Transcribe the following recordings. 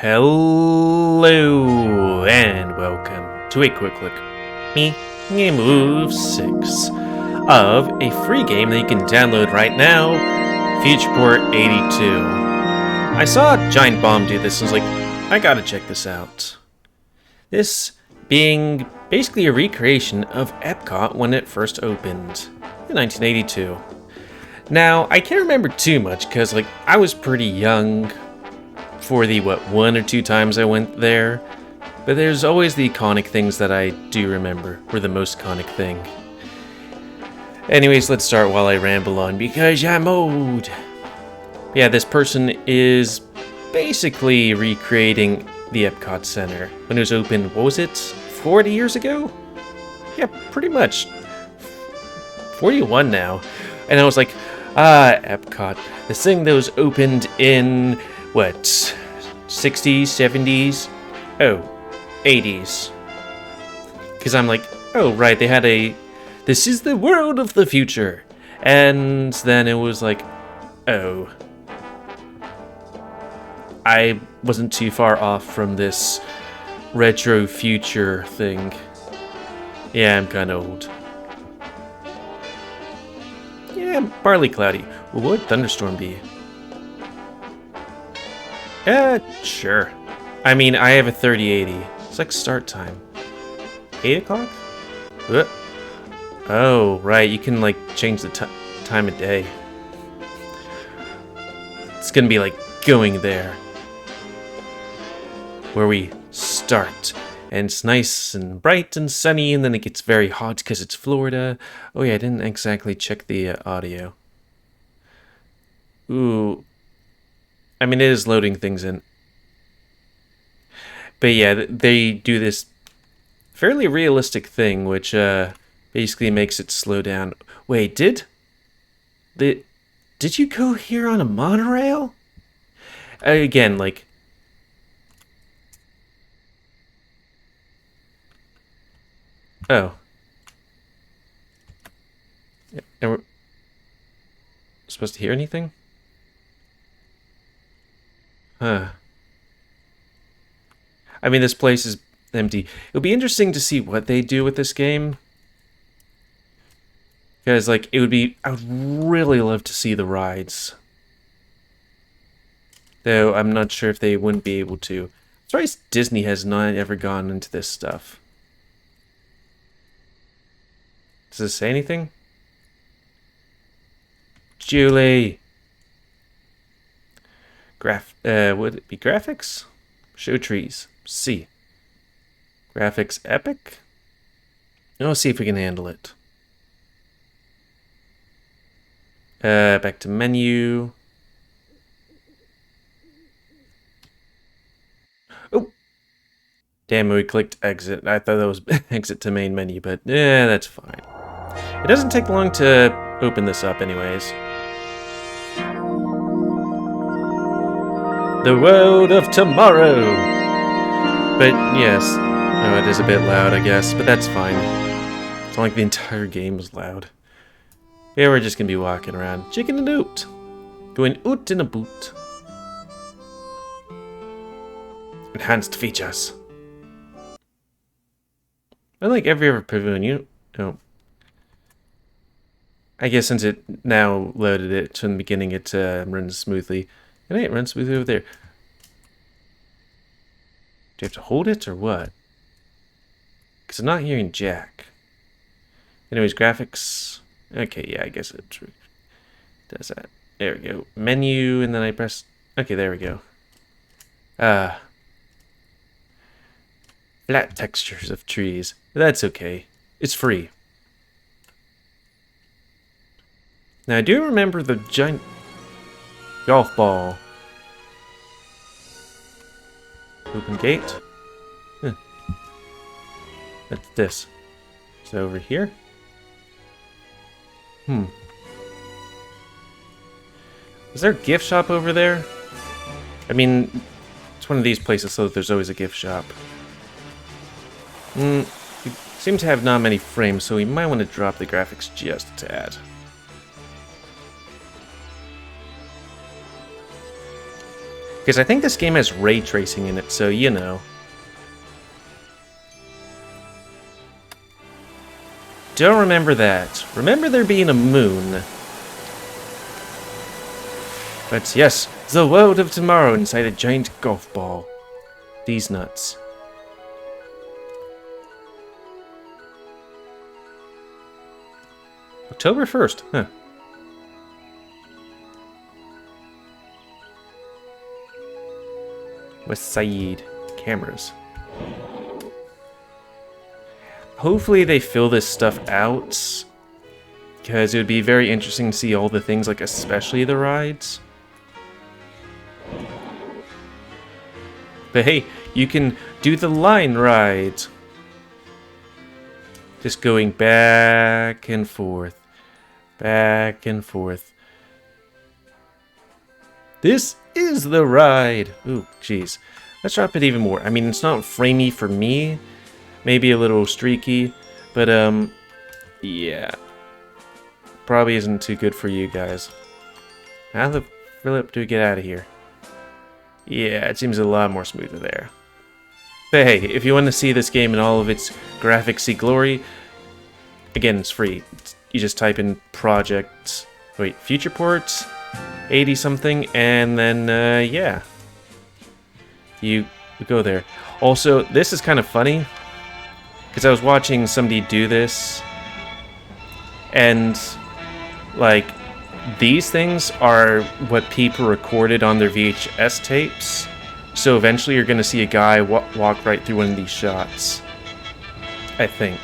Hello and welcome to a quick look. Me, GamerWolfSix, of a free game that you can download right now, Futureport 82. I saw Giant Bomb do this and was like, I gotta check this out. This being basically a recreation of Epcot when it first opened in 1982. Now, I can't remember too much because I was pretty young for the, one or two times I went there. But there's always the iconic things that I do remember, or the most iconic thing. Anyways, let's start while I ramble on, because I'm old. Yeah, this person is basically recreating the Epcot Center when it was open, what was it, 40 years ago? Yeah, pretty much. 41 now. And I was like, Epcot. This thing that was opened in, what, 60s, 70s? Oh, 80s. Because I'm like, oh, right, they had this is the world of the future. And then it was like, oh. I wasn't too far off from this retro future thing. Yeah, I'm kind of old. Yeah, partly cloudy. Well, what would thunderstorm be? Sure. I mean, I have a 3080. It's like start time. 8 o'clock? Oh, right. You can, change the time of day. It's gonna be, going there. Where we start. And it's nice and bright and sunny, and then it gets very hot because it's Florida. Oh, yeah, I didn't exactly check the audio. Ooh. I mean, it is loading things in. But yeah, they do this fairly realistic thing, which basically makes it slow down. Wait, did you go here on a monorail? Again, oh. And we're supposed to hear anything? Huh. I mean, this place is empty. It'll be interesting to see what they do with this game. Because, I would really love to see the rides. Though, I'm not sure if they wouldn't be able to. I'm surprised Disney has not ever gone into this stuff. Does this say anything? Julie! Would it be graphics? Show trees. C. Graphics epic? Let's see if we can handle it. Back to menu. Oh! Damn, we clicked exit. I thought that was exit to main menu, but that's fine. It doesn't take long to open this up anyways. The world of tomorrow! But yes, it is a bit loud, I guess, but that's fine. It's not like the entire game is loud. Yeah, we're just gonna be walking around, chicken and oot. Going oot in a boot. Enhanced features. Unlike every other pavilion, I guess since it now loaded it from the beginning, it runs smoothly. And it runs smoothly over there. Do you have to hold it or what? Because I'm not hearing jack. Anyways, graphics. Okay, yeah, I guess it does that. There we go. Menu, and then I press... Okay, there we go. Flat textures of trees. That's okay. It's free. Now, I do remember the giant golf ball. Open gate. Huh. What's this? Is it over here? Is there a gift shop over there? I mean, it's one of these places, so there's always a gift shop. We seem to have not many frames, so we might want to drop the graphics just a tad. Because I think this game has ray tracing in it, so you know. Don't remember that. Remember there being a moon. But yes, the world of tomorrow inside a giant golf ball. These nuts. October 1st, huh. West Side cameras. Hopefully they fill this stuff out, because it would be very interesting to see all the things, like especially the rides. But hey, you can do the line ride. Just going back and forth. Back and forth. This is the ride. Ooh, jeez. Let's drop it even more. I mean, it's not framey for me. Maybe a little streaky. But, yeah. Probably isn't too good for you guys. How the flip do we get out of here? Yeah, it seems a lot more smoother there. But hey, if you want to see this game in all of its graphicsy glory, again, it's free. You just type in Futureport 80 something, and then yeah, you go there. Also, this is kind of funny because I was watching somebody do this, and like these things are what people recorded on their VHS tapes. So eventually you're going to see a guy walk right through one of these shots. I think.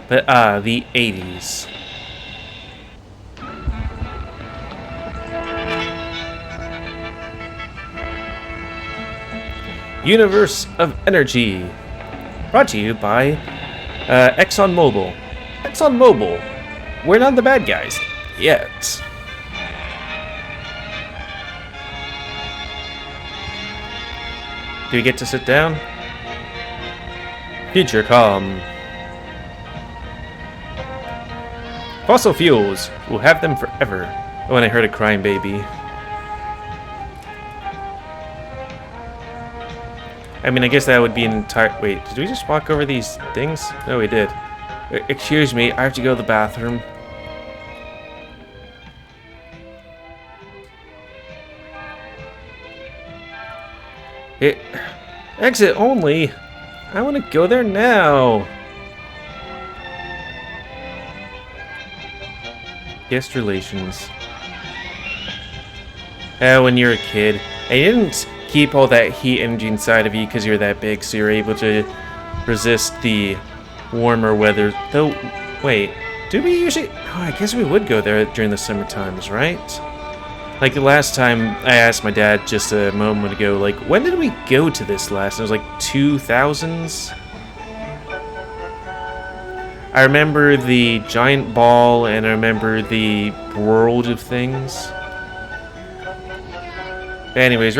But, the 80s. Universe of Energy. Brought to you by, ExxonMobil. ExxonMobil. We're not the bad guys. Yet. Do we get to sit down? Future calm. Fossil fuels. We'll have them forever. Oh, and I heard a crying baby. I mean, I guess that would be an entire... Wait, did we just walk over these things? No, we did. Excuse me, I have to go to the bathroom. Exit only. I want to go there now. Guest relations. When you're a kid, and you didn't keep all that heat energy inside of you because you're that big, so you're able to resist the warmer weather. Though, wait, do we usually? Oh, I guess we would go there during the summer times, right? Like the last time I asked my dad just a moment ago, like, when did we go to this last? It was like 2000s. I remember the giant ball, and I remember the world of things. But anyways,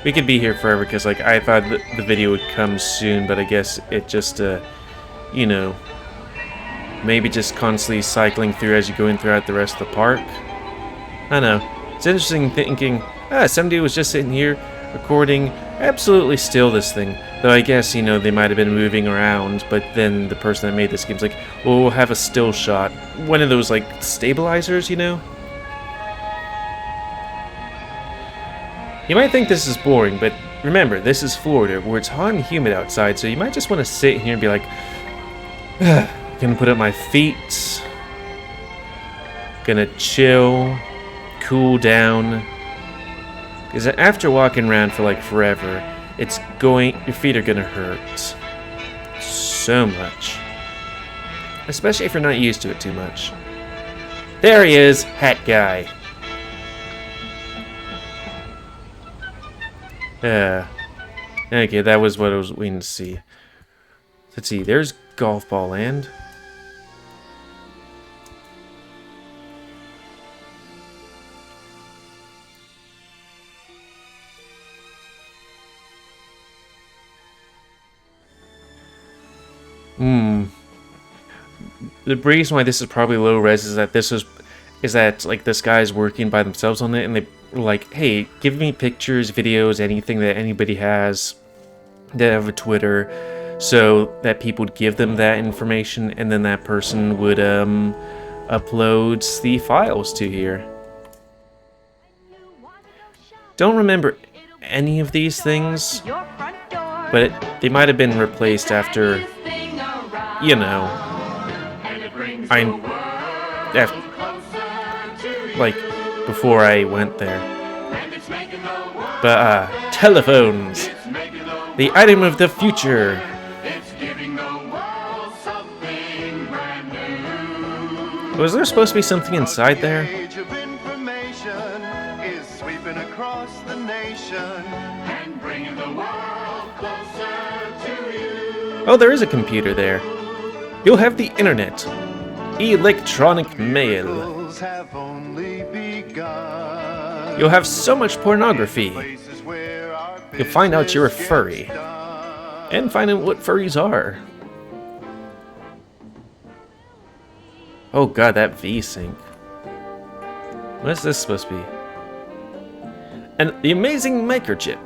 we could be here forever because, like, I thought the video would come soon, but I guess it just, you know, maybe just constantly cycling through as you're going throughout the rest of the park. I don't know. It's interesting thinking, somebody was just sitting here recording absolutely still this thing. Though I guess, you know, they might have been moving around, but then the person that made this game's like, well, we'll have a still shot. One of those, like, stabilizers, you know? You might think this is boring, but remember, this is Florida, where it's hot and humid outside, so you might just want to sit here and be like, gonna put up my feet, gonna chill, cool down, because after walking around for like forever, your feet are gonna hurt so much, especially if you're not used to it too much. There he is, hat guy. Okay, that was what I was waiting to see. Let's see, there's Golf Ball Land. The reason why this is probably low res is that this was is that like this guy's working by themselves on it, and they were like, hey, give me pictures, videos, anything that anybody has that have a Twitter, so that people would give them that information, and then that person would upload the files to here. Don't remember any of these things, but they might have been replaced after, you know, like before I went there. But telephones, the item of the future. Was there supposed to be something inside there? Oh, there is a computer there. You'll have the internet. Electronic mail. You'll have so much pornography. You'll find out you're a furry. And find out what furries are. Oh god, that V-Sync. What is this supposed to be? And the amazing microchip.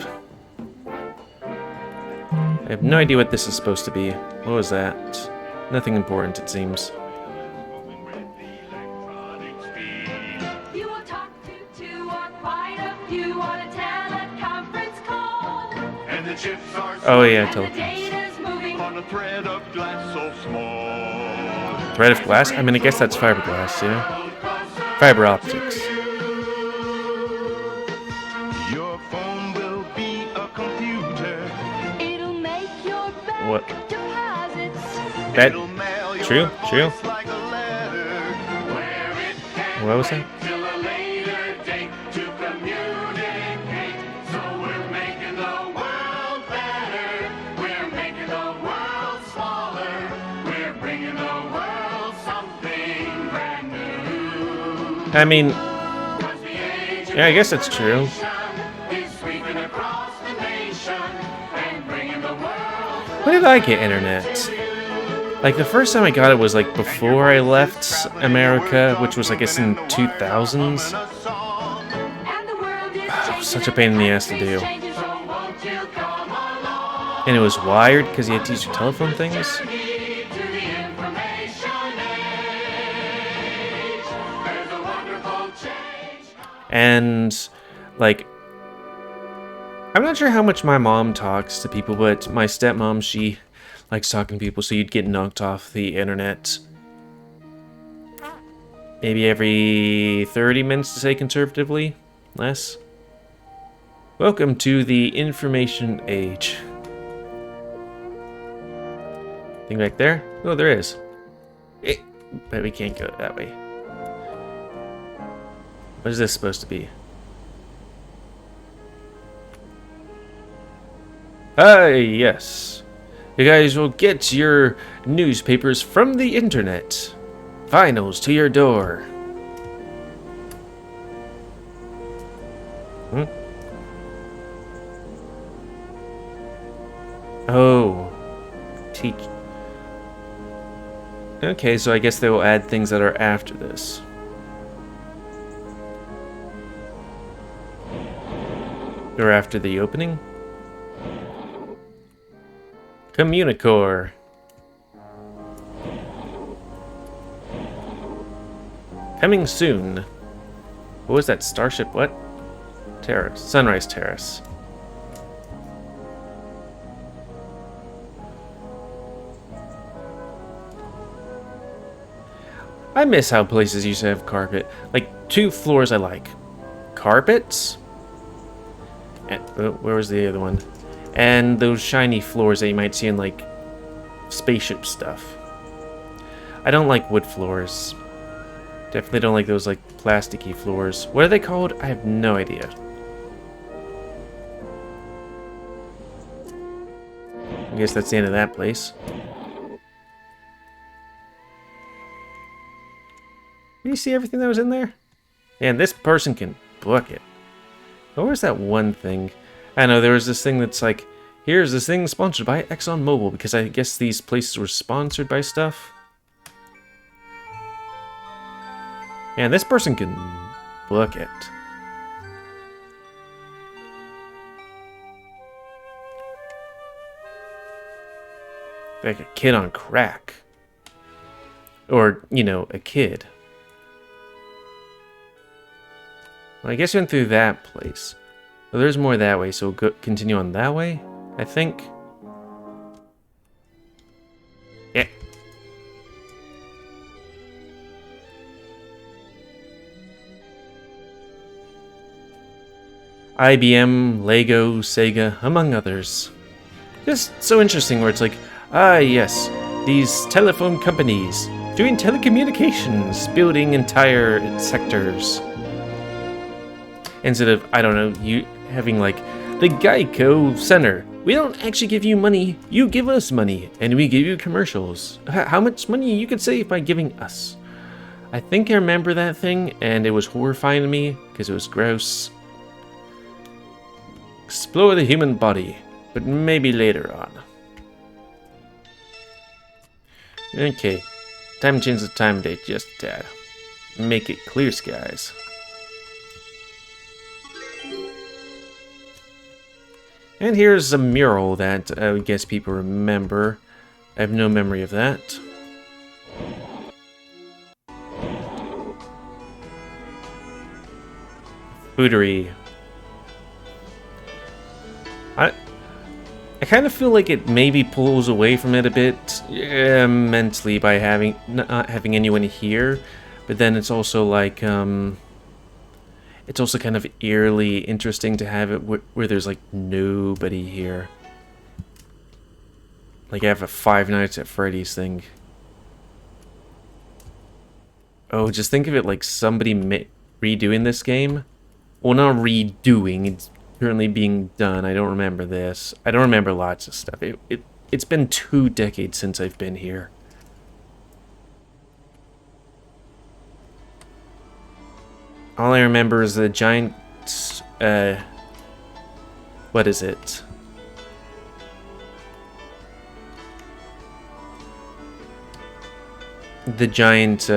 I have no idea what this is supposed to be. What was that? Nothing important, it seems. Oh yeah, telephone. Thread of glass? I mean, I guess that's fiberglass, yeah? Fiber optics. Your phone will be a computer. It'll make your bank what? deposits. That true? True? What was that? I mean, yeah, I guess that's true. When did I get internet? Like, the first time I got it was, like, before I left America, which was, I guess, in 2000s. Such a pain in the ass to do. And it was wired, because you had to use your telephone things. And, like, I'm not sure how much my mom talks to people, but my stepmom, she likes talking to people, so you'd get knocked off the internet maybe every 30 minutes to say conservatively, less. Welcome to the information age. Thing back there? Oh, there is. But we can't go that way. What is this supposed to be? Ah, yes. You guys will get your newspapers from the internet. Finals to your door. Oh. Teach. Okay, so I guess they will add things that are after this. Or after the opening? Communicore. Coming soon. What was that? Starship what? Terrace. Sunrise Terrace. I miss how places used to have carpet. Like, 2 floors I like. Carpets? And, where was the other one? And those shiny floors that you might see in, like, spaceship stuff. I don't like wood floors. Definitely don't like those, like, plasticky floors. What are they called? I have no idea. I guess that's the end of that place. Did you see everything that was in there? And this person can book it. What was that one thing? I know there was this thing that's like, here's this thing sponsored by ExxonMobil, because I guess these places were sponsored by stuff. Man, this person can book it. Like a kid on crack. Or, you know, a kid. Well, I guess we went through that place. Well, there's more that way, so we'll go continue on that way, I think. Yeah. IBM, Lego, Sega, among others. Just so interesting where it's like, ah yes, these telephone companies doing telecommunications, building entire sectors. Instead of, I don't know, you having like the Geico Center. We don't actually give you money, you give us money, and we give you commercials. How much money you could save by giving us. I think I remember that thing, and it was horrifying to me, because it was gross. Explore the human body, but maybe later on. Okay, time to change the time date just a tad. Make it clear skies. And here's a mural that I guess people remember. I have no memory of that. Bootery. I kind of feel like it maybe pulls away from it a bit mentally by not having anyone here, but then it's also like it's also kind of eerily interesting to have it where there's like nobody here. Like I have a Five Nights at Freddy's thing. Oh, just think of it like somebody redoing this game. Well, not redoing, it's currently being done. I don't remember this. I don't remember lots of stuff. It's been 2 decades since I've been here. All I remember is the giant, what is it? The giant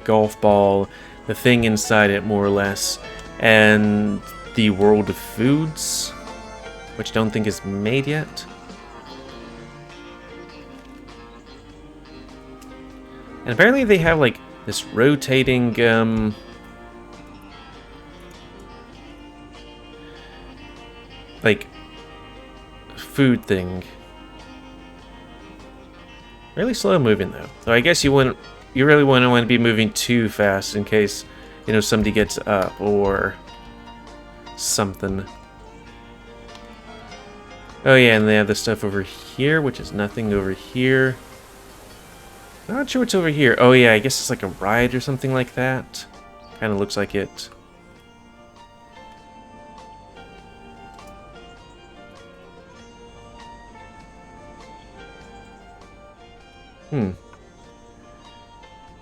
golf ball, the thing inside it more or less, and the World of Foods, which I don't think is made yet. And apparently they have like this rotating like food thing. Really slow moving though. So I guess you really wouldn't want to be moving too fast in case, you know, somebody gets up or something. Oh yeah, and they have the stuff over here, which is nothing over here. Not sure what's over here. Oh yeah, I guess it's like a ride or something like that. Kind of looks like it.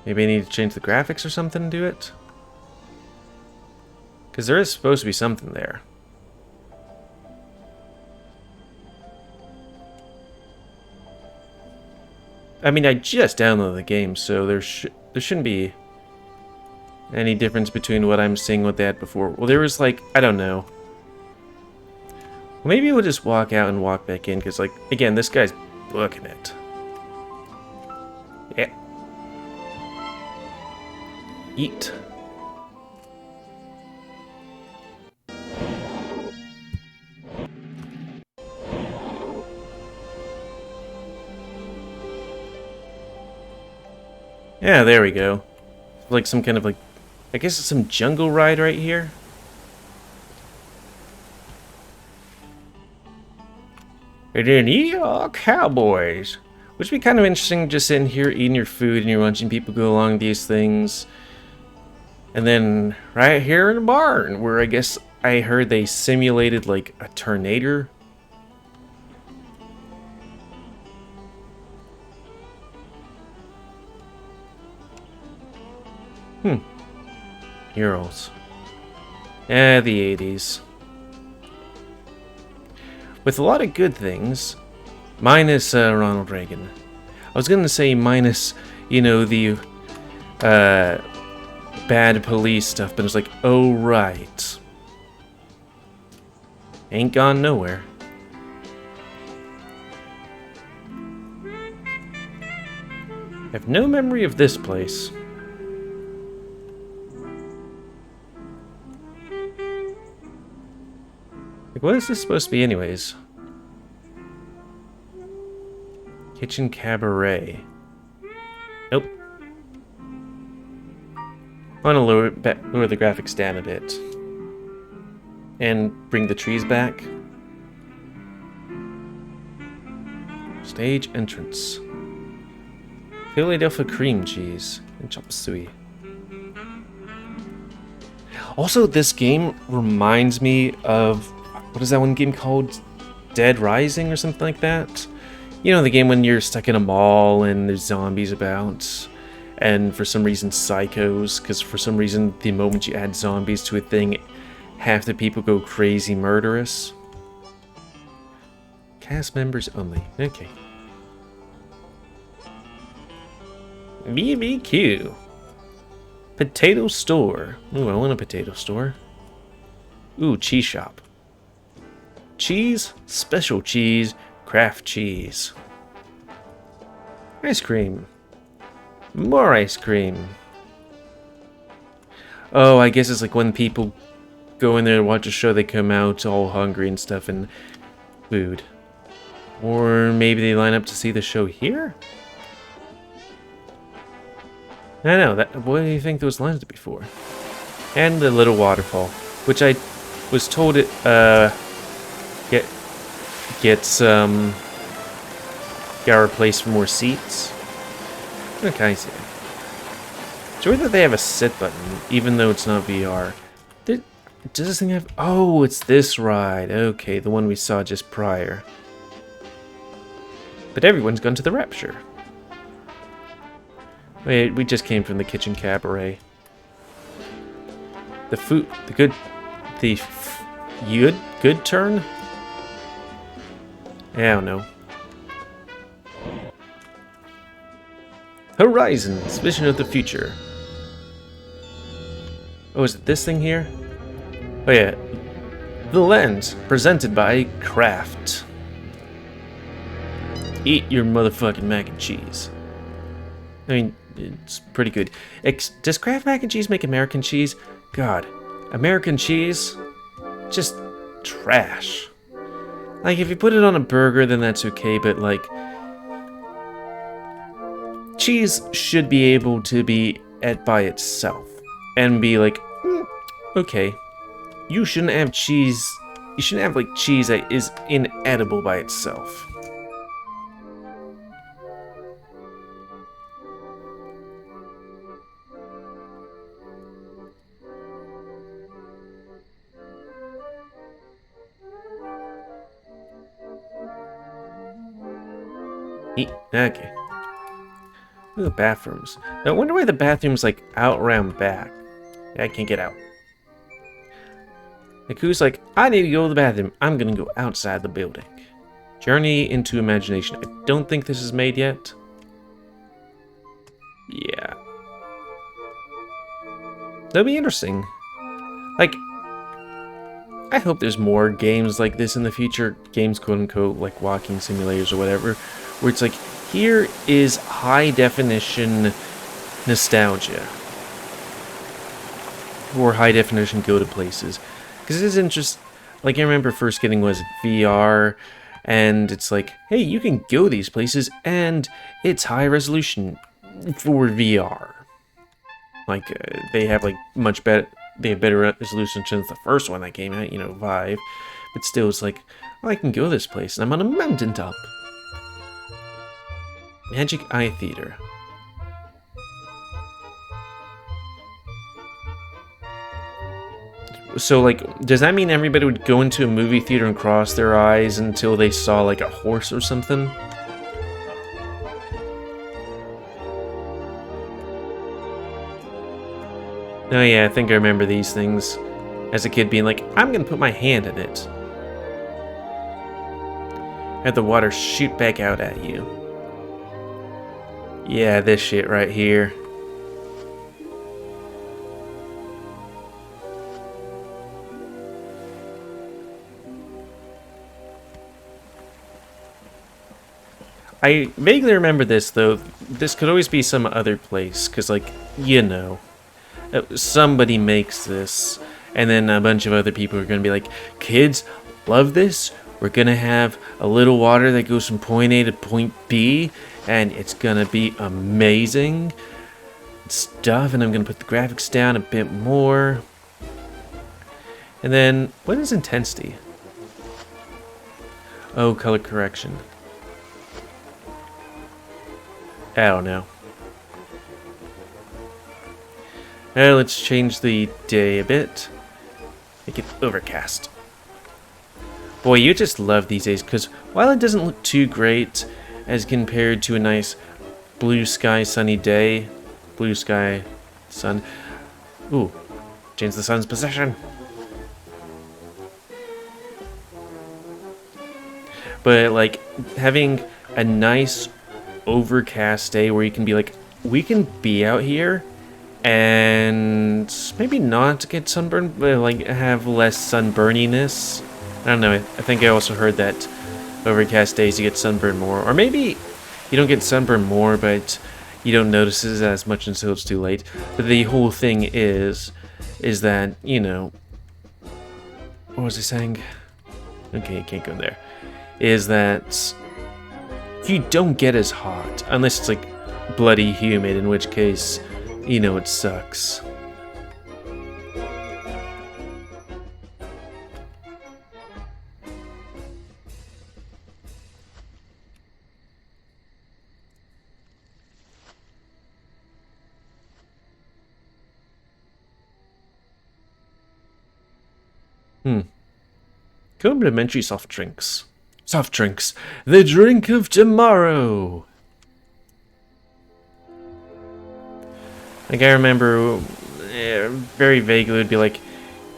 Maybe I need to change the graphics or something to do it? Because there is supposed to be something there. I mean, I just downloaded the game, so there shouldn't be any difference between what I'm seeing and what they had before. Well, there was like, I don't know. Well, maybe we'll just walk out and walk back in, because like, again, this guy's booking it. Yeah. Eat. Yeah, there we go. Like some kind of like, I guess it's some jungle ride right here. And then, yeah, cowboys. Which would be kind of interesting, just sitting here eating your food and you're watching people go along these things. And then right here in the barn, where I guess I heard they simulated like a tornado. Heroes. Yeah, the 80s. With a lot of good things, minus Ronald Reagan. I was gonna say minus, you know, the bad police stuff, but it's like, oh right. Ain't gone nowhere. I have no memory of this place. Like, what is this supposed to be anyways? Kitchen Cabaret. Nope. I want to lower the graphics down a bit. And bring the trees back. Stage entrance. Philadelphia cream cheese and chop suey. Also, this game reminds me of, what is that one game called? Dead Rising or something like that? You know, the game when you're stuck in a mall and there's zombies about, and for some reason psychos, because for some reason the moment you add zombies to a thing, half the people go crazy murderous. Cast members only. Okay. BBQ. Potato store. Ooh, I want a potato store. Ooh, cheese shop. Cheese, special cheese, craft cheese. Ice cream. More ice cream. Oh, I guess it's like when people go in there and watch a show, they come out all hungry and stuff and food. Or maybe they line up to see the show here? I know, what do you think those lines would be for? And the little waterfall, which I was told it got replaced for more seats. Okay, I see. It's weird that they have a sit button, even though it's not VR. Does this thing have... Oh, it's this ride. Okay, the one we saw just prior. But everyone's gone to the Rapture. Wait, we just came from the Kitchen Cabaret. The food... good turn? I don't know. Horizons, vision of the future. Oh, is it this thing here? Oh yeah. The Lens, presented by Kraft. Eat your motherfucking mac and cheese. I mean, it's pretty good. Does Kraft mac and cheese make American cheese? God, American cheese? Just trash. Like, if you put it on a burger, then that's okay, but like... cheese should be able to be ate by itself. And be like, okay. You shouldn't have cheese... You shouldn't have, like, cheese that is inedible by itself. Okay. Ooh, bathrooms. I wonder why the bathroom's like out around back. Yeah, I can't get out. Like, who's like, I need to go to the bathroom. I'm gonna go outside the building. Journey into imagination. I don't think this is made yet. Yeah. That'll be interesting. Like, I hope there's more games like this in the future. Games, quote unquote, like walking simulators or whatever. Where it's like, here is high definition nostalgia. Or high definition go to places. Because it is interesting. Like, I remember first getting was VR. And it's like, hey, you can go these places. And it's high resolution for VR. Like, they have like much better. They have better resolution since the first one that came out, you know, Vive. But still, it's like, oh, I can go this place. And I'm on a mountaintop. Magic Eye Theater. So, like, does that mean everybody would go into a movie theater and cross their eyes until they saw, like, a horse or something? Oh yeah, I think I remember these things. As a kid being like, I'm gonna put my hand in it. Have the water shoot back out at you. Yeah, this shit right here. I vaguely remember this, though. This could always be some other place, because, like, you know, somebody makes this, and then a bunch of other people are going to be like, kids, love this. We're going to have a little water that goes from point A to point B, and it's going to be amazing stuff, and I'm going to put the graphics down a bit more. And then, what is intensity? Oh, color correction. I don't know. Let's change the day a bit. Make it overcast. Boy, you just love these days, because while it doesn't look too great as compared to a nice blue sky sunny day, blue sky sun. Ooh, change the sun's position. But like having a nice overcast day where you can be like, we can be out here and maybe not get sunburned, but like have less sunburniness. I don't know. I think I also heard that overcast days you get sunburned more, or maybe you don't get sunburned more, but you don't notice it as much until it's too late. But the whole thing is that, you know, what was I saying? Okay, you can't go there. Is that you don't get as hot unless it's like bloody humid, in which case, you know, it sucks. Complimentary soft drinks. Soft drinks. The drink of tomorrow. Like, I remember very vaguely it would be like,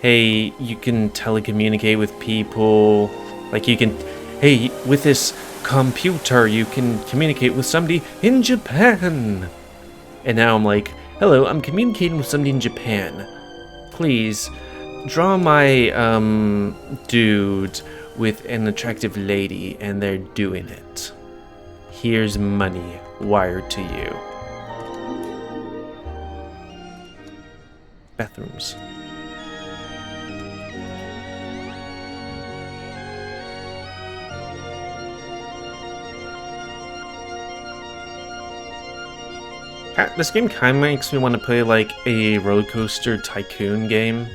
hey, you can telecommunicate with people. Like, you can, hey, with this computer, you can communicate with somebody in Japan. And now I'm like, hello, I'm communicating with somebody in Japan. Please, draw my, dude with an attractive lady, and they're doing it. Here's money wired to you. Bathrooms. This game kind of makes me want to play like a roller coaster tycoon game.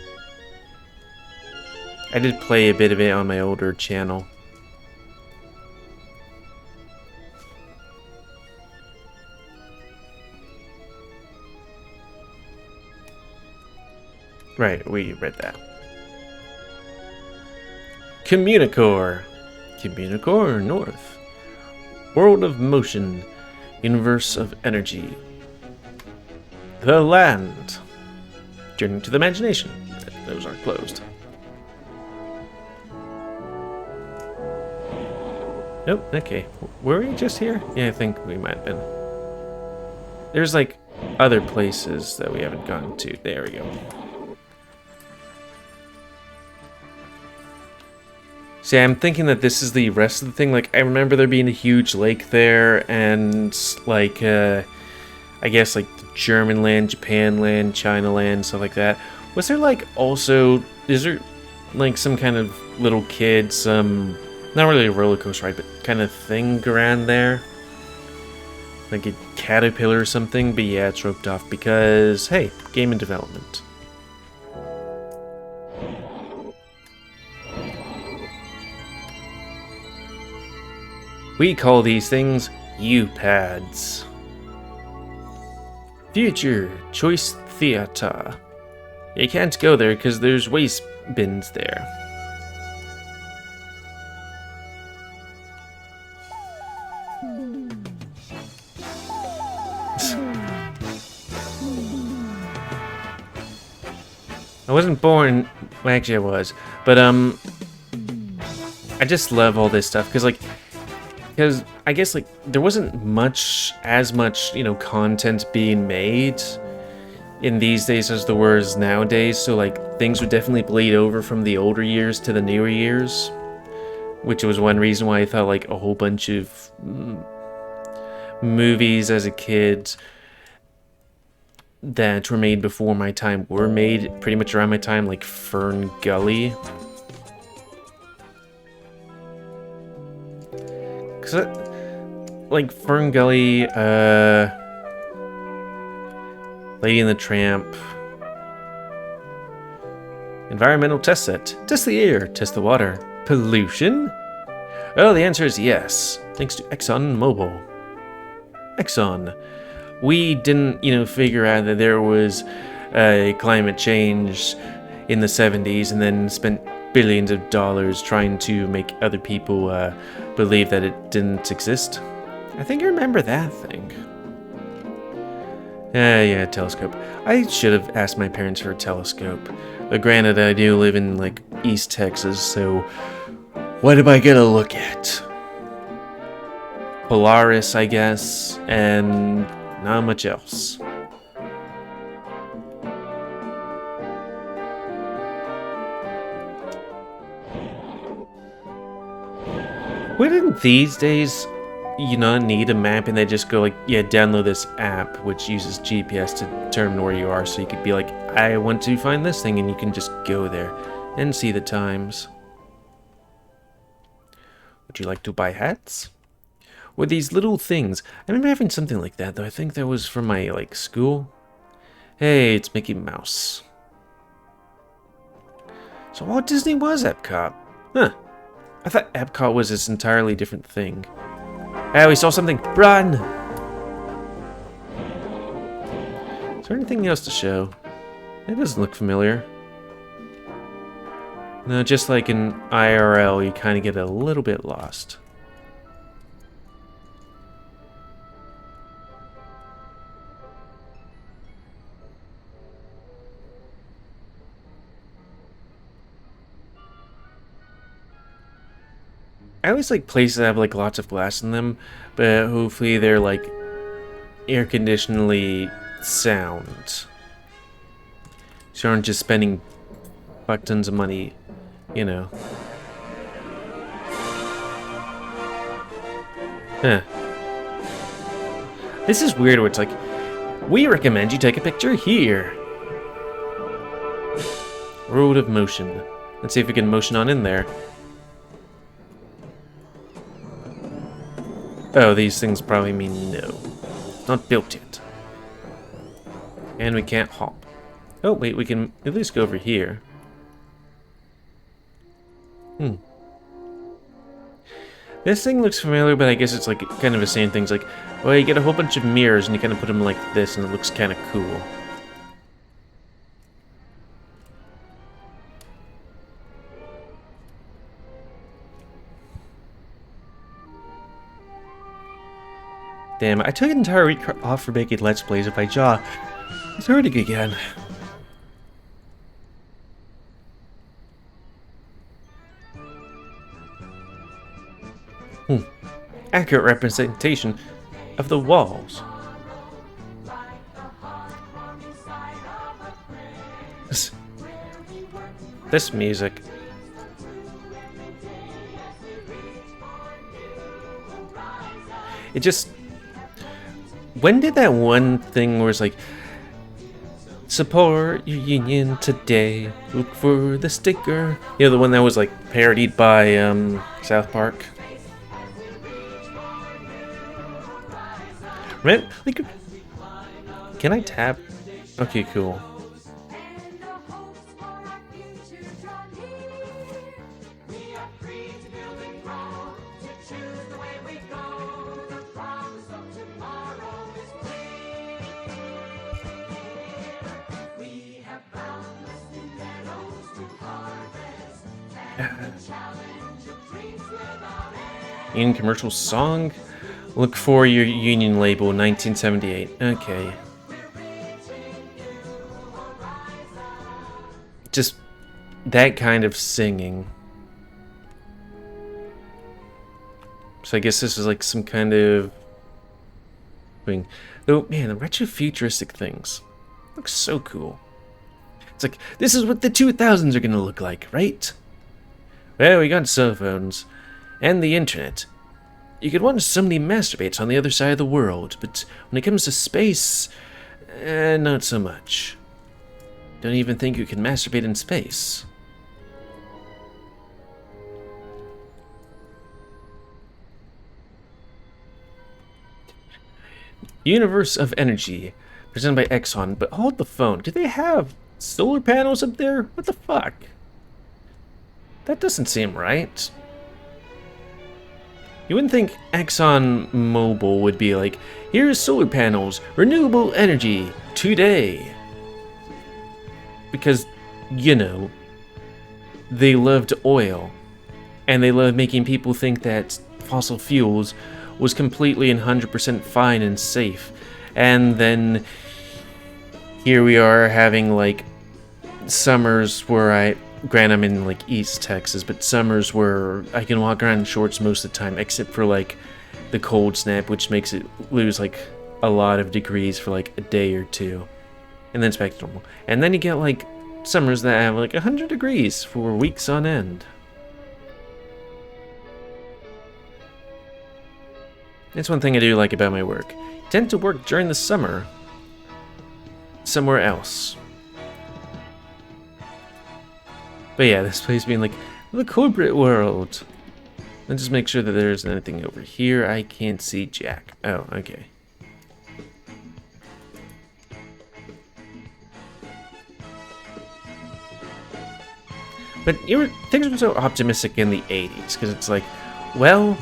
I did play a bit of it on my older channel. Right, we read that. Communicore. Communicore North. World of motion. Universe of energy. The land. Journey to the imagination. Those aren't closed. Nope, okay. Were we just here? Yeah, I think we might have been. There's like other places that we haven't gone to. There we go. See, I'm thinking that this is the rest of the thing. Like, I remember there being a huge lake there, and like, I guess like German land, Japan land, China land, stuff like that. Was there like also, is there like some kind of little kid, some, not really a roller coaster ride, but kind of thing around there? Like a caterpillar or something? But yeah, it's roped off because, hey, game in development. We call these things U-pads. Future Choice Theater. You can't go there because there's waste bins there. I wasn't born, well, actually I was, but I just love all this stuff because I guess like there wasn't as much, you know, content being made in these days as there was nowadays, so like things would definitely bleed over from the older years to the newer years, which was one reason why I thought like a whole bunch of movies as a kid that were made before my time were made pretty much around my time, like Fern Gully. Like Fern Gully, Lady and the Tramp. Environmental test set. Test the air, test the water. Pollution? Oh, the answer is yes. Thanks to ExxonMobil. Exxon. We didn't, figure out that there was climate change in the 70s and then spent billions of dollars trying to make other people believe that it didn't exist. I think I remember that thing. Yeah, telescope. I should have asked my parents for a telescope. But granted, I do live in, East Texas, so what am I gonna look at? Polaris, I guess, and not much else. Wouldn't these days, need a map and they just go download this app which uses GPS to determine where you are, so you could be like, I want to find this thing, and you can just go there and see the times. Would you like to buy hats? Or these little things. I remember having something like that, though. I think that was from my, school. Hey, it's Mickey Mouse. So Walt Disney was Epcot. Huh. I thought Epcot was this entirely different thing. Hey, we saw something. Run! Is there anything else to show? It doesn't look familiar. No, just like in IRL, you kind of get a little bit lost. I always like places that have lots of glass in them, but hopefully they're air conditionally sound. So you aren't just spending buck tons of money, Huh. This is weird where it's we recommend you take a picture here. Road of motion. Let's see if we can motion on in there. Oh, these things probably mean no. Not built yet. And we can't hop. Oh, wait, we can at least go over here. This thing looks familiar, but I guess it's kind of the same things. Well, you get a whole bunch of mirrors and you kind of put them like this, and it looks kind of cool. Damn, I took an entire week off for making Let's Plays of my jaw. It's hurting again. Accurate representation of the walls. This music. It just... When did that one thing where it's support your union today, look for the sticker? The one that was parodied by South Park. Right? Can I tap? Okay, cool. In commercial song, look for your union label, 1978. Okay. Just that kind of singing. So I guess this is some kind of thing. Though, man, the retro futuristic things look so cool. It's this is what the 2000s are gonna look like, right? Well, we got cell phones and the internet. You could watch somebody masturbate on the other side of the world, but when it comes to space, not so much. Don't even think you can masturbate in space. Universe of Energy, presented by Exxon. But hold the phone. Do they have solar panels up there? What the fuck? That doesn't seem right. You wouldn't think Exxon Mobil would be like, here's solar panels, renewable energy, today. Because, you know, they loved oil. And they love making people think that fossil fuels was completely and 100% fine and safe. And then here we are having like summers where granted I'm in like East Texas, but summers where I can walk around in shorts most of the time, except for like the cold snap, which makes it lose like a lot of degrees for like a day or two. And then it's back to normal. And then you get like summers that have like 100 degrees for weeks on end. That's one thing I do like about my work. I tend to work during the summer somewhere else. But yeah, this place being like the corporate world. Let's just make sure that there isn't anything over here. I can't see Jack. Oh, okay. But things were so optimistic in the 80s, because it's like, well,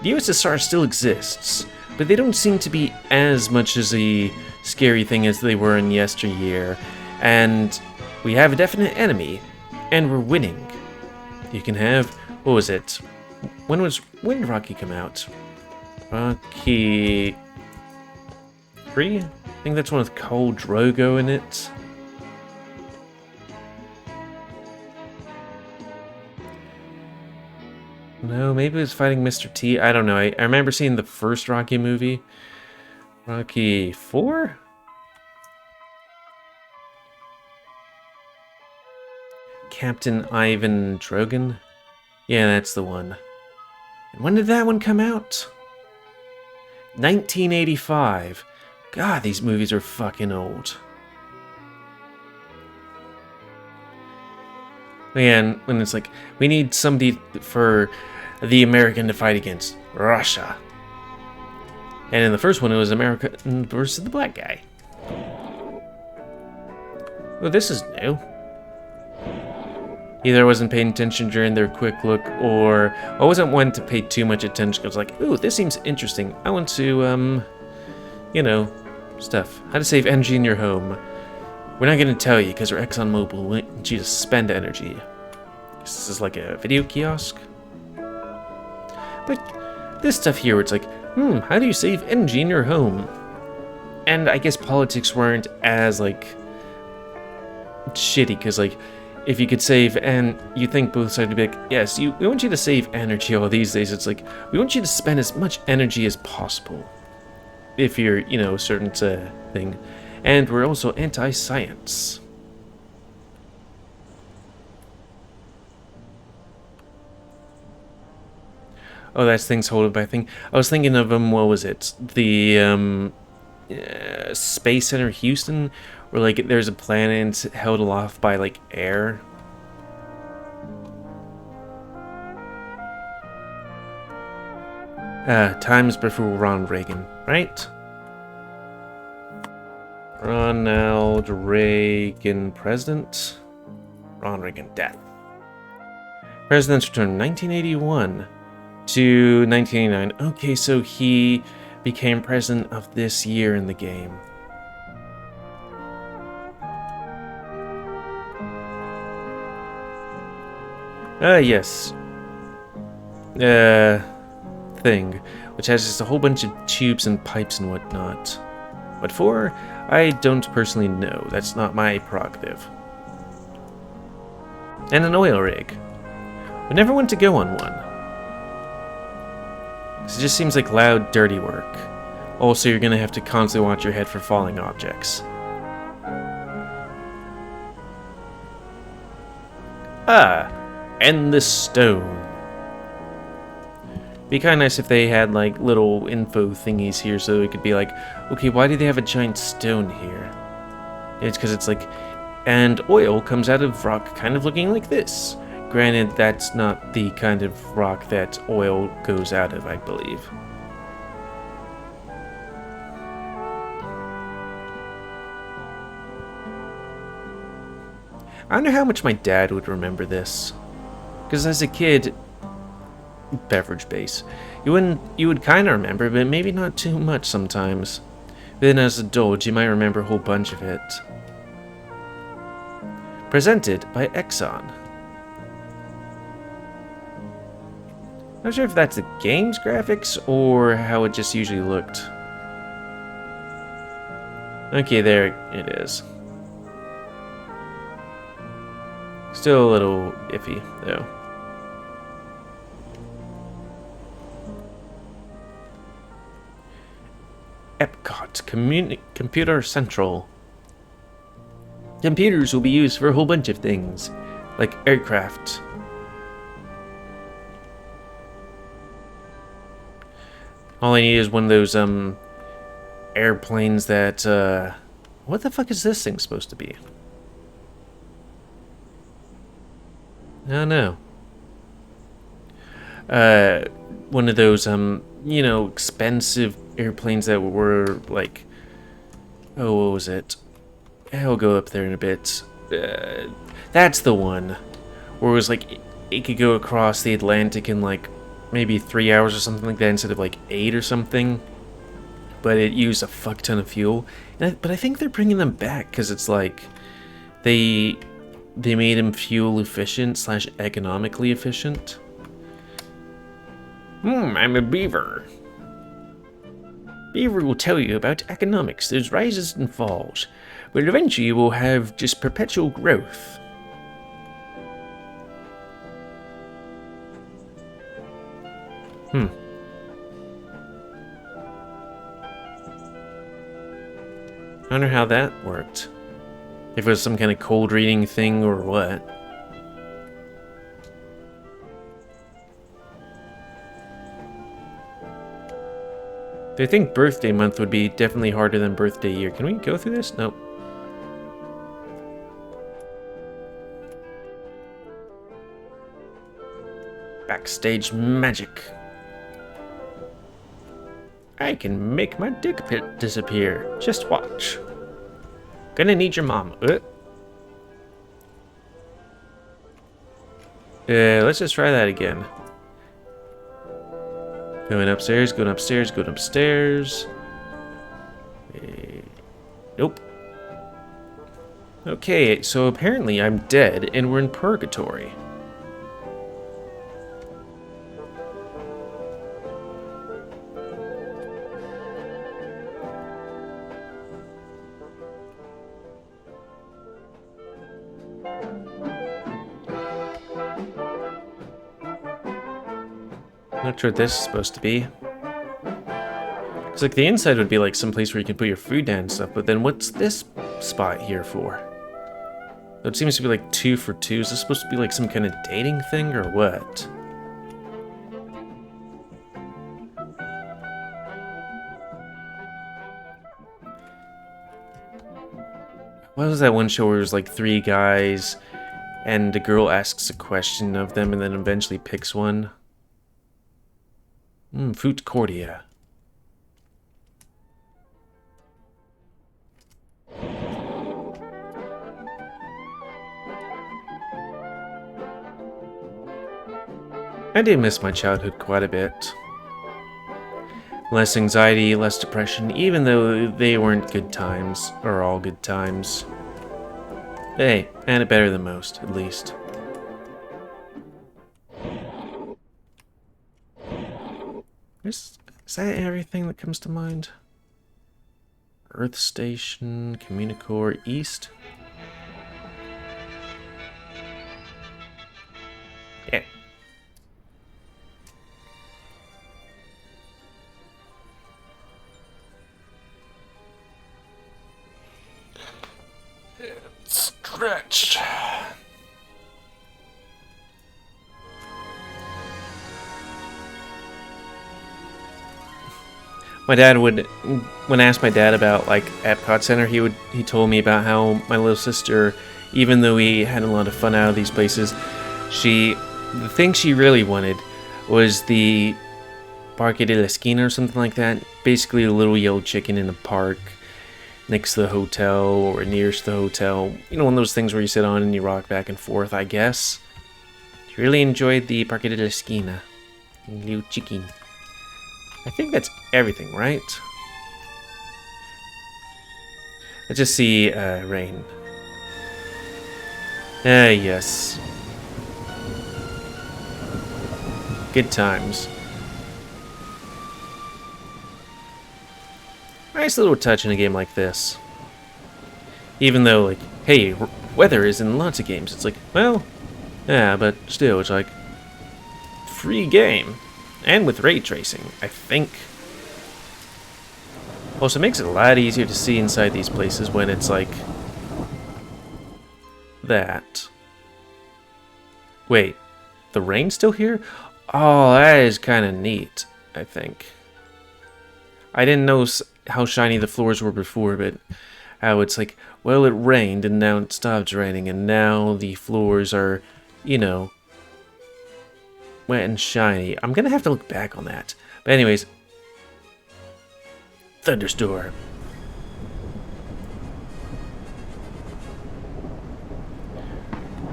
the USSR still exists, but they don't seem to be as much as a scary thing as they were in yesteryear, and we have a definite enemy, and we're winning. You can have, what was it? When did Rocky come out? Rocky 3? I think that's one with Khal Drogo in it. No, maybe it was fighting Mr. T. I don't know. I remember seeing the first Rocky movie. Rocky 4? Captain Ivan Drogon? Yeah, that's the one. And when did that one come out? 1985. God, these movies are fucking old. And when it's like, we need somebody for the American to fight against Russia. And in the first one, it was America versus the black guy. Well, this is new. Either I wasn't paying attention during their quick look, or I wasn't one to pay too much attention. I was like, ooh, this seems interesting. I want to, you know, stuff. How to save energy in your home. We're not going to tell you because we're ExxonMobil. We want you to spend energy. This is like a video kiosk. But this stuff here, where it's like, how do you save energy in your home? And I guess politics weren't as, like, shitty, because, like, if you could save, and you think both sides would be like, yes, we want you to save energy all these days. It's like, we want you to spend as much energy as possible. If you're, you know, a certain thing. And we're also anti-science. Oh, that's things holding by thing. I was thinking of what was it? The Space Center Houston, where like there's a planet held aloft by like air. Times before Ronald Reagan, right? Ronald Reagan, president. Ronald Reagan, death. President's return, 1981 to 1989. Okay, so he became president of this year in the game. Yes. Thing, which has just a whole bunch of tubes and pipes and whatnot. What for? I don't personally know. That's not my prerogative. And an oil rig. We never went to go on one. It just seems like loud, dirty work. Also, you're gonna have to constantly watch your head for falling objects. Ah, and the stone. Be kind of nice if they had like little info thingies here so it could be like, okay, why do they have a giant stone here? It's because it's like, and oil comes out of rock kind of looking like this. Granted, that's not the kind of rock that oil goes out of, I believe. I wonder how much my dad would remember this. Because as a kid, beverage base, you would kind of remember, but maybe not too much sometimes. Then as an adult, you might remember a whole bunch of it. Presented by Exxon. Not sure if that's the game's graphics or how it just usually looked. Okay, there it is. Still a little iffy, though. Epcot Computer Central. Computers will be used for a whole bunch of things, like aircraft. All I need is one of those airplanes that what the fuck is this thing supposed to be? I don't know. One of those you know, expensive airplanes that were like, oh, what was it? I'll go up there in a bit. That's the one where it was like it could go across the Atlantic in like maybe 3 hours or something like that instead of like 8 or something. But it used a fuck ton of fuel. But I think they're bringing them back because it's like they made them fuel efficient / economically efficient. I'm a beaver. Beaver will tell you about economics. There's rises and falls, but eventually you will have just perpetual growth. I wonder how that worked. If it was some kind of cold reading thing or what. I think birthday month would be definitely harder than birthday year. Can we go through this? Nope. Backstage magic. I can make my dick pit disappear. Just watch. Gonna need your mom. Let's just try that again. Going upstairs, going upstairs, going upstairs. Nope. Okay, so apparently I'm dead and we're in purgatory. Not sure what this is supposed to be. It's like the inside would be like some place where you can put your food down and stuff, but then what's this spot here for? It seems to be like 2 for 2. Is this supposed to be like some kind of dating thing or what? What was that one show where it was like 3 guys and the girl asks a question of them and then eventually picks one? Futureport. I did miss my childhood quite a bit. Less anxiety, less depression, even though they weren't good times, or all good times. Hey, I had it better than most, at least. Is that everything that comes to mind? Earth Station, Communicore East. Yeah. It's stretched. My dad would, when I asked my dad about like Epcot Center, he told me about how my little sister, even though we had a lot of fun out of these places, the thing she really wanted was the Parque de la Esquina or something like that. Basically a little yellow chicken in the park next to the hotel or nearest the hotel. You know, one of those things where you sit on and you rock back and forth, I guess. She really enjoyed the Parque de la Esquina. Little chicken. I think that's everything, right? Let's just see, rain. Yes. Good times. Nice little touch in a game like this. Even though, like, hey, weather is in lots of games. It's like, well, yeah, but still, it's like, free game. And with ray tracing, I think. Also, it makes it a lot easier to see inside these places when it's like that. Wait, the rain's still here? Oh, that is kind of neat, I think. I didn't know how shiny the floors were before, but how it's like, well, it rained and now it stopped raining, and now the floors are, you know, wet and shiny. I'm gonna have to look back on that. But anyways, thunderstorm.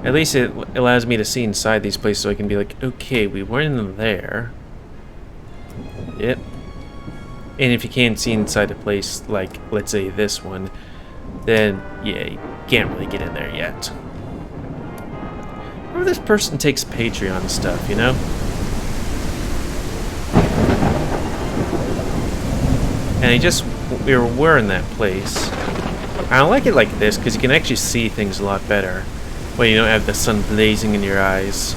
At least it allows me to see inside these places so I can be like, okay, we weren't in there. Yep. And if you can't see inside a place, like, let's say this one, then, yeah, you can't really get in there yet. Or this person takes Patreon stuff, you know? And we were in that place. I don't like it like this, because you can actually see things a lot better when you don't have the sun blazing in your eyes.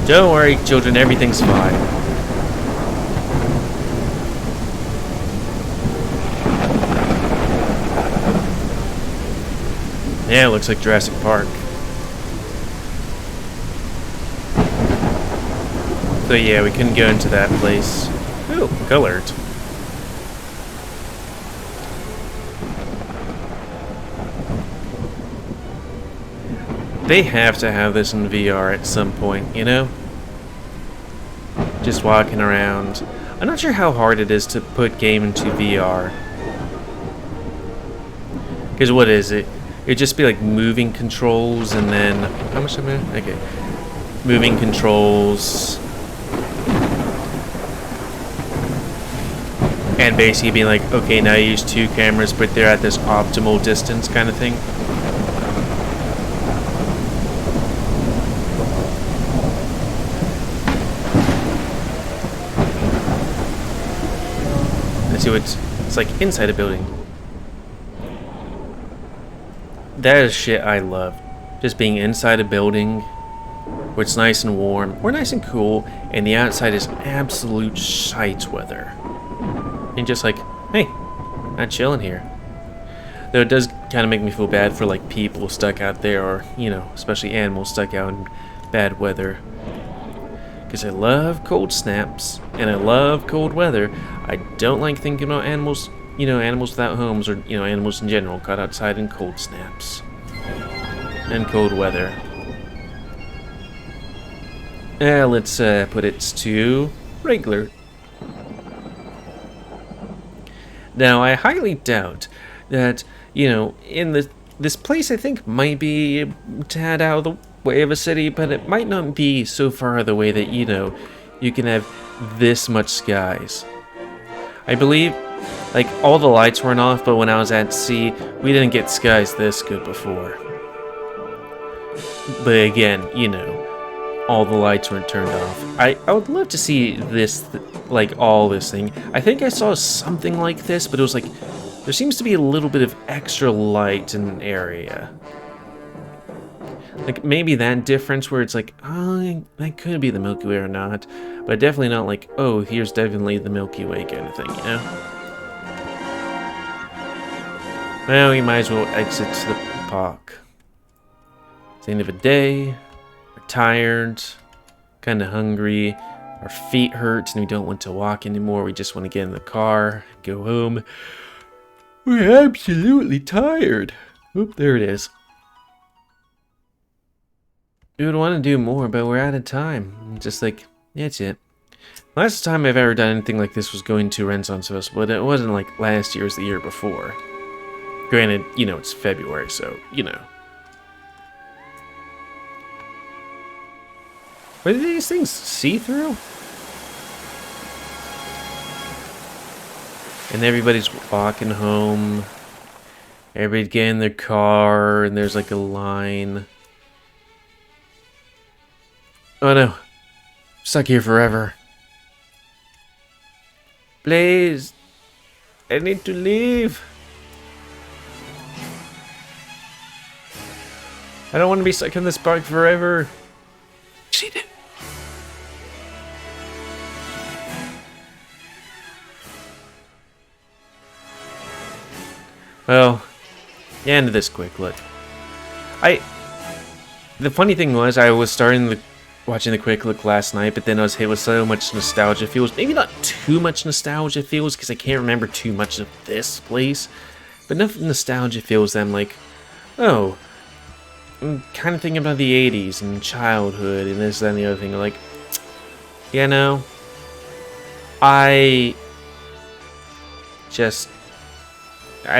Don't worry, children, everything's fine. Yeah, it looks like Jurassic Park. So yeah, we couldn't go into that place. Ooh, colored. They have to have this in VR at some point, you know? Just walking around. I'm not sure how hard it is to put game into VR. Because what is it? It'd just be like moving controls and then... How much am I? Okay. Moving controls... And basically being like, okay, now you use two cameras, but they're at this optimal distance kind of thing. Let's see what it's like inside a building. That is shit I love. Just being inside a building where it's nice and warm, or nice and cool, and the outside is absolute shite weather. And just like, hey, I'm chilling here. Though it does kind of make me feel bad for like people stuck out there, or, you know, especially animals stuck out in bad weather. Because I love cold snaps, and I love cold weather. I don't like thinking about animals, you know, animals without homes, or, you know, animals in general caught outside in cold snaps. And cold weather. Let's put it to regular. Now, I highly doubt that, you know, in this place I think might be a tad out of the way of a city, but it might not be so far out of the way that, you know, you can have this much skies. I believe, like, all the lights weren't off, but when I was at sea, we didn't get skies this good before. But again, you know, all the lights weren't turned off. I would love to see this, like, all this thing. I think I saw something like this, but it was like, there seems to be a little bit of extra light in an area. Like, maybe that difference where it's like, oh, that could be the Milky Way or not. But definitely not like, oh, here's definitely the Milky Way kind of thing, you know? Well, we might as well exit the park. It's the end of a day. We're tired. Kind of hungry. our feet hurt and we don't want to walk anymore. We just want to get in the car, go home. We're absolutely tired. Oop, there it is. We would want to do more, but we're out of time. Just like, that's it. Last time I've ever done anything like this was going to Renaissance Festival, but it wasn't like last year, it was the year before. Granted, you know, it's February, so, you know. But are these things see-through? And everybody's walking home. Everybody get in their car, and there's like a line. Oh no. Stuck here forever. Please. I need to leave. I don't want to be stuck in this park forever. She did. Well, the end of this quick look. The funny thing was, I was watching the quick look last night, but then I was hit with so much nostalgia feels. Maybe not too much nostalgia feels, because I can't remember too much of this place. But enough nostalgia feels that I'm like, oh, I'm kind of thinking about the 80s and childhood and this, that, and the other thing. Like, you know, I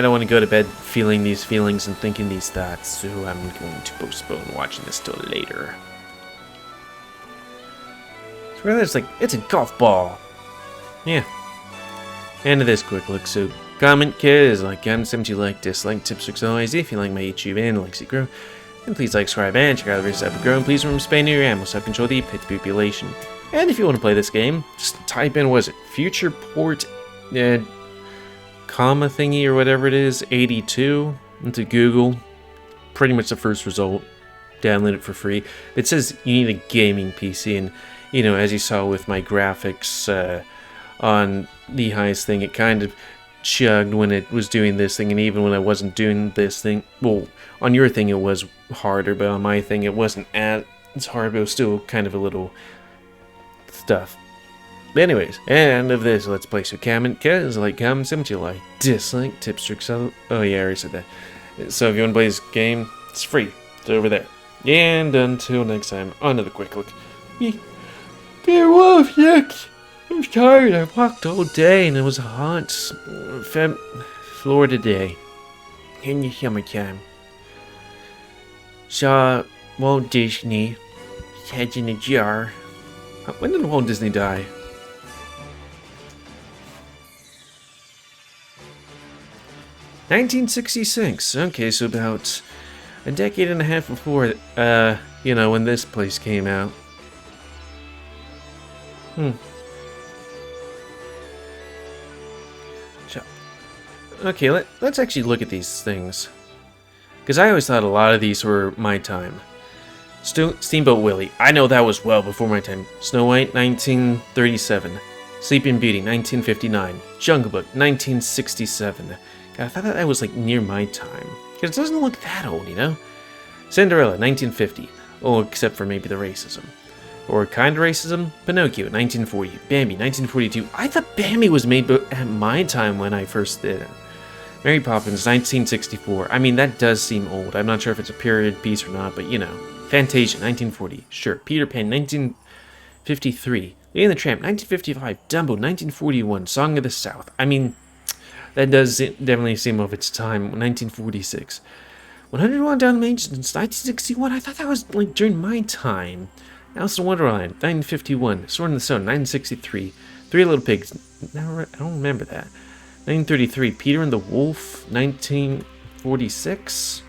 don't want to go to bed feeling these feelings and thinking these thoughts, so I'm going to postpone watching this till later. So really, it's a golf ball. Yeah. End of this quick look. So comment, kids, like, comment, you like, dislike, tips, tricks, always. If you like my YouTube and like to grow, then please like, subscribe, and check out the rest of the grow. And please remember to spay near your ammo, self-control the pit population. And if you want to play this game, just type in, was it Futureport, comma thingy or whatever it is, 82 into Google. Pretty much the first result. Download it for free. It says you need a gaming PC, and you know, as you saw with my graphics on the highest thing, it kind of chugged when it was doing this thing, and even when I wasn't doing this thing, well, on your thing it was harder, but on my thing it wasn't as hard, but it was still kind of a little stuff. But anyways, end of this Let's Play. So comment, cause like, comment, what you like, dislike, tips, tricks. Oh yeah, I already said that. So if you want to play this game, it's free. It's over there. And until next time, on to the quick look. GamerWolfSix. I'm tired. I walked all day and it was a hot Florida day in the summertime. Saw Walt Disney, his head in a jar. When did Walt Disney die? 1966. Okay, so about a decade and a half before, you know, when this place came out. So, okay, let's actually look at these things. Because I always thought a lot of these were my time. Steamboat Willie. I know that was well before my time. Snow White, 1937. Sleeping Beauty, 1959. Jungle Book, 1967. God, I thought that was like near my time. Because it doesn't look that old, you know? Cinderella, 1950. Oh, except for maybe the racism. Or kind of racism. Pinocchio, 1940. Bambi, 1942. I thought Bambi was made at my time when I first did it. Mary Poppins, 1964. I mean, that does seem old. I'm not sure if it's a period piece or not, but you know. Fantasia, 1940. Sure. Peter Pan, 1953. Lady and the Tramp, 1955. Dumbo, 1941. Song of the South. I mean, that does definitely seem of its time. 1946. 101 Dalmatians, 1961. I thought that was like during my time. Alice in Wonderland, 1951. Sword in the Stone, 1963. Three Little Pigs. I don't remember that. 1933. Peter and the Wolf, 1946.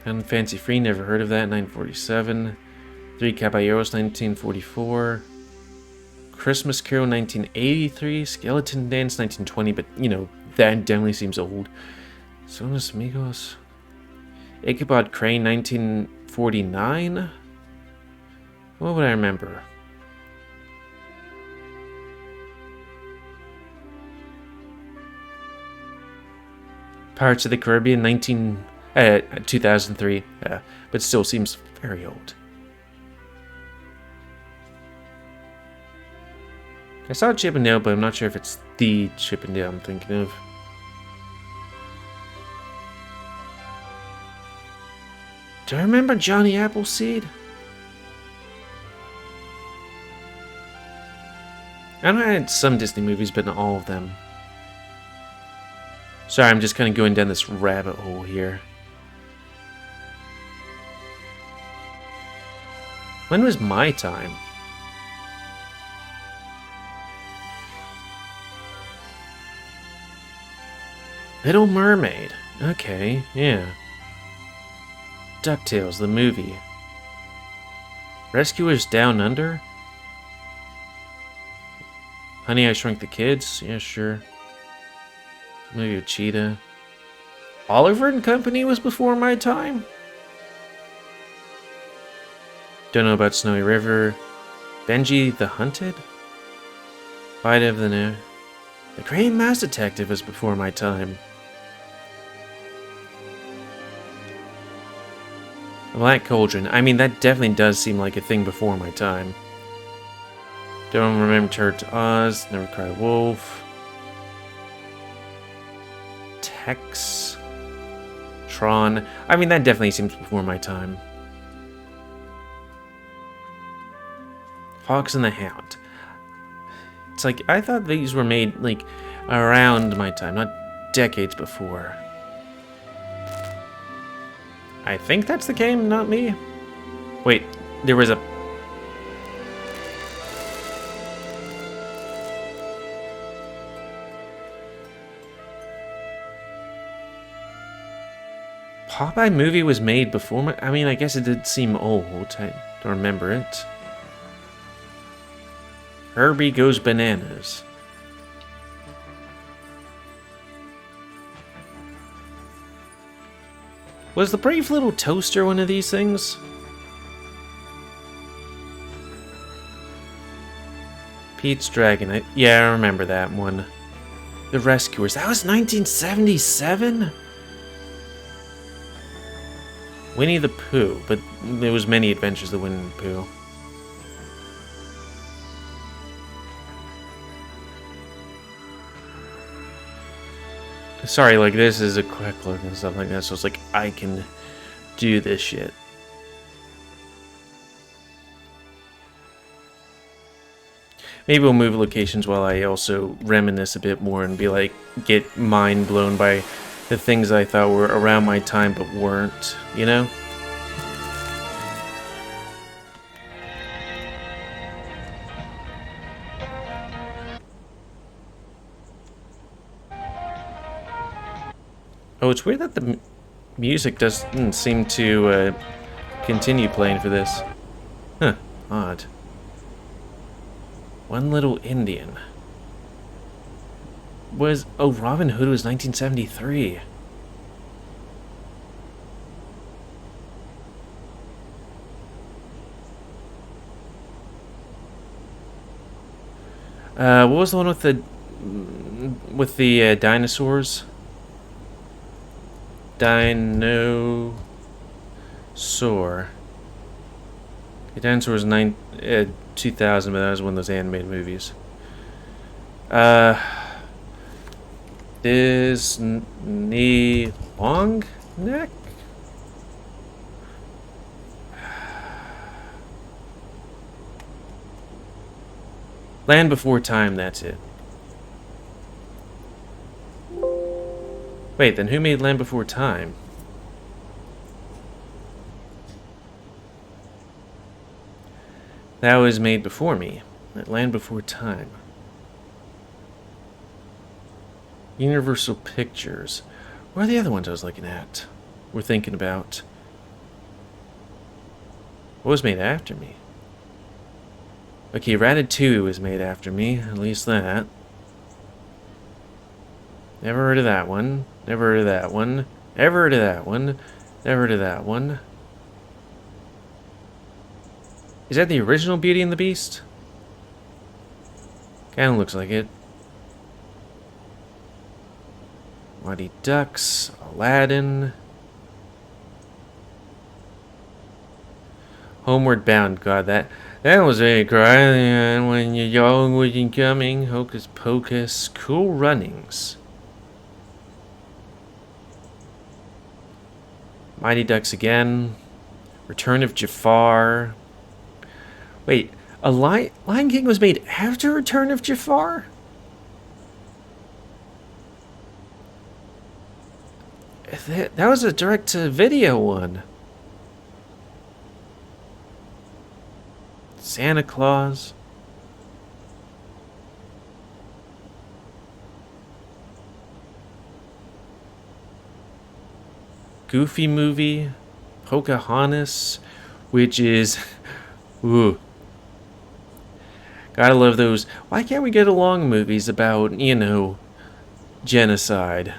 And Fancy Free, never heard of that. 1947. Three Caballeros, 1944. Christmas Carol, 1983. Skeleton Dance, 1920. But, you know, that definitely seems old. Sonos Amigos. Ichabod Crane, 1949. What would I remember? Pirates of the Caribbean, 2003. But still seems very old. I saw Chip and Dale, but I'm not sure if it's the Chip and Dale I'm thinking of. Do I remember Johnny Appleseed? I know I had some Disney movies, but not all of them. Sorry, I'm just kind of going down this rabbit hole here. When was my time? Little Mermaid. Okay, yeah. DuckTales, the movie. Rescuers Down Under? Honey, I Shrunk the Kids? Yeah, sure. Movie with Cheetah. Oliver and Company was before my time? Don't know about Snowy River. Benji the Hunted? Fight of the New. The Great Mouse Detective was before my time. Black Cauldron. I mean, that definitely does seem like a thing before my time. Don't remember Turd to Oz. Never Cry Wolf. Tex. Tron. I mean, that definitely seems before my time. Fox and the Hound. It's like, I thought these were made, like, around my time, not decades before. I think that's the game, not me. Wait, there was a... Popeye movie was made before my... I mean, I guess it did seem old. I don't remember it. Herbie Goes Bananas. Was the Brave Little Toaster one of these things? Pete's Dragon. Yeah, I remember that one. The Rescuers. That was 1977? Winnie the Pooh. But there was many adventures of Winnie the Pooh. Sorry, like, this is a quick look and stuff like that, so it's like, I can do this shit. Maybe we'll move locations while I also reminisce a bit more and be like, get mind blown by the things I thought were around my time but weren't, you know? Oh, it's weird that the music doesn't seem to continue playing for this. Huh, odd. One Little Indian. Oh, Robin Hood was 1973. What was the one with the dinosaurs? Dinosaur. The dinosaur was 2000, but that was one of those animated movies. Disney Long Neck? Land Before Time, that's it. Wait, then who made Land Before Time? That was made before me. Land Before Time. Universal Pictures. What are the other ones I was looking at? We're thinking about. What was made after me? Okay, Ratatouille was made after me. At least that. Never heard of that one. Never heard of that one. Never heard of that one. Never heard of that one. Is that the original Beauty and the Beast? Kinda looks like it. Mighty Ducks. Aladdin. Homeward Bound. God, That was very crying when you're young, wasn't coming. Hocus pocus. Cool runnings. Mighty Ducks again. Return of Jafar. Wait, Lion King was made after Return of Jafar? That was a direct-to-video one. Santa Claus. Goofy movie. Pocahontas, which is... Ooh. Gotta love those. Why can't we get along movies about, you know, genocide?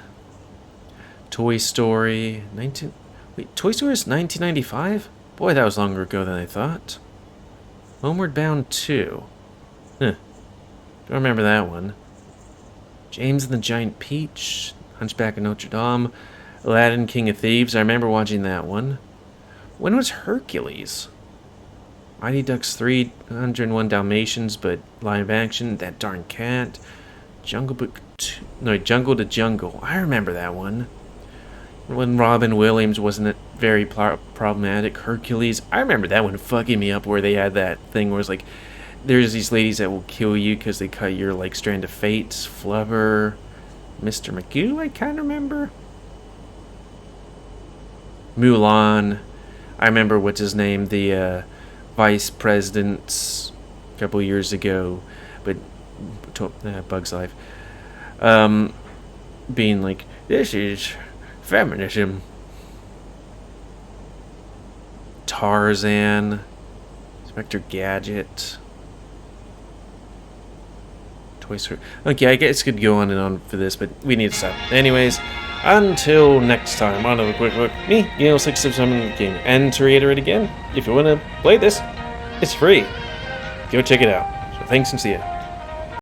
Toy Story. Wait, Toy Story is 1995? Boy, that was longer ago than I thought. Homeward Bound 2. Huh. Don't remember that one. James and the Giant Peach. Hunchback of Notre Dame. Aladdin, King of Thieves. I remember watching that one. When was Hercules? Mighty Ducks 3, 101 Dalmatians, but live action. That Darn Cat. Jungle Book 2. No, Jungle to Jungle. I remember that one. When Robin Williams wasn't very problematic. Hercules. I remember that one fucking me up, where they had that thing where it's like, there's these ladies that will kill you because they cut your, like, strand of fate. Flubber. Mr. Magoo, I kind of remember. Mulan. I remember what's his name, the vice president a couple years ago, but Bug's Life, being like, this is feminism. Tarzan, Inspector Gadget, Toy Story. Okay, I guess could go on and on for this, but we need to stop. Anyways, until next time, on a quick look, me, GamerWolfSix of some game. And to reiterate again, if you want to play this, it's free. Go check it out. So thanks and see ya.